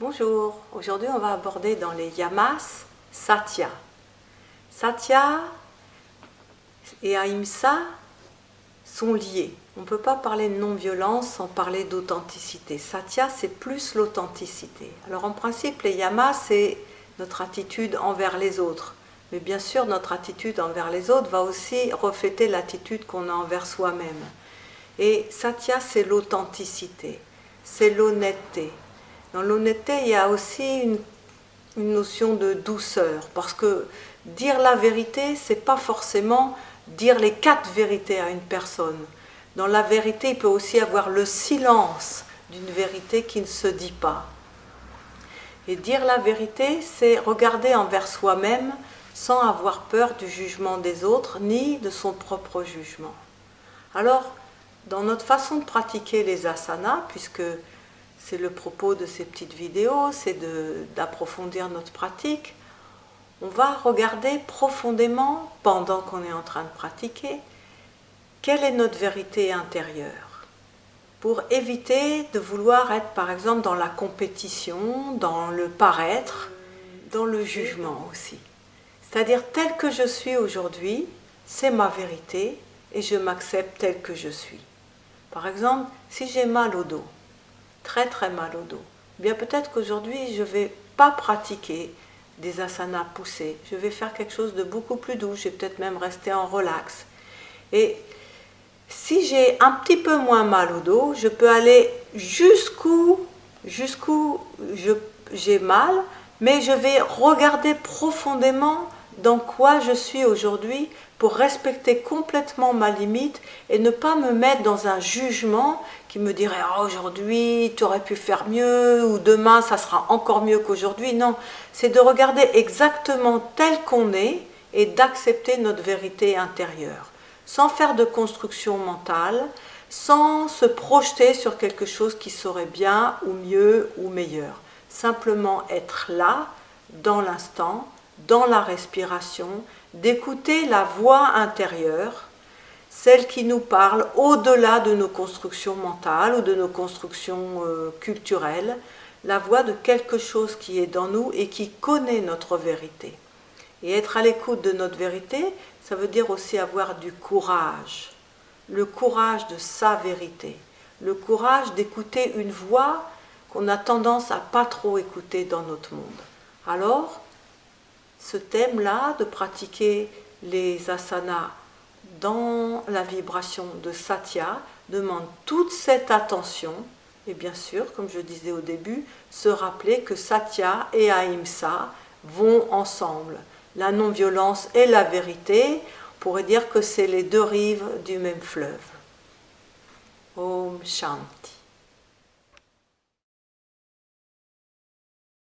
Bonjour, aujourd'hui on va aborder dans les yamas Satya. Satya et Ahimsa sont liés. On ne peut pas parler de non-violence sans parler d'authenticité. Satya, c'est plus l'authenticité. Alors en principe, les yamas, c'est notre attitude envers les autres. Mais bien sûr, notre attitude envers les autres va aussi refléter l'attitude qu'on a envers soi-même. Et Satya, c'est l'authenticité, c'est l'honnêteté. Dans l'honnêteté, il y a aussi une notion de douceur, parce que dire la vérité, c'est pas forcément dire les 4 vérités à une personne. Dans la vérité, il peut aussi y avoir le silence d'une vérité qui ne se dit pas. Et dire la vérité, c'est regarder envers soi-même sans avoir peur du jugement des autres, ni de son propre jugement. Alors, dans notre façon de pratiquer les asanas, puisque c'est le propos de ces petites vidéos, c'est d'approfondir notre pratique, on va regarder profondément, pendant qu'on est en train de pratiquer, quelle est notre vérité intérieure, pour éviter de vouloir être par exemple dans la compétition, dans le paraître, dans le jugement aussi. C'est-à-dire tel que je suis aujourd'hui, c'est ma vérité et je m'accepte tel que je suis. Par exemple, si j'ai mal au dos, très très mal au dos, eh bien peut-être qu'aujourd'hui je ne vais pas pratiquer des asanas poussés, je vais faire quelque chose de beaucoup plus doux, je vais peut-être même rester en relax. Et si j'ai un petit peu moins mal au dos, je peux aller jusqu'où j'ai mal, mais je vais regarder profondément dans quoi je suis aujourd'hui pour respecter complètement ma limite et ne pas me mettre dans un jugement qui me dirait « oh, aujourd'hui, tu aurais pu faire mieux » ou « demain, ça sera encore mieux qu'aujourd'hui ». Non, c'est de regarder exactement tel qu'on est et d'accepter notre vérité intérieure, sans faire de construction mentale, sans se projeter sur quelque chose qui serait bien ou mieux ou meilleur. Simplement être là, dans l'instant, dans la respiration, d'écouter la voix intérieure, celle qui nous parle au-delà de nos constructions mentales ou de nos constructions culturelles, la voix de quelque chose qui est dans nous et qui connaît notre vérité. Et être à l'écoute de notre vérité, ça veut dire aussi avoir du courage, le courage de sa vérité, le courage d'écouter une voix qu'on a tendance à pas trop écouter dans notre monde. Alors, ce thème-là, de pratiquer les asanas dans la vibration de Satya, demande toute cette attention, et bien sûr, comme je disais au début, se rappeler que Satya et Ahimsa vont ensemble. La non-violence et la vérité, on pourrait dire que c'est les 2 rives du même fleuve. Om Shanti.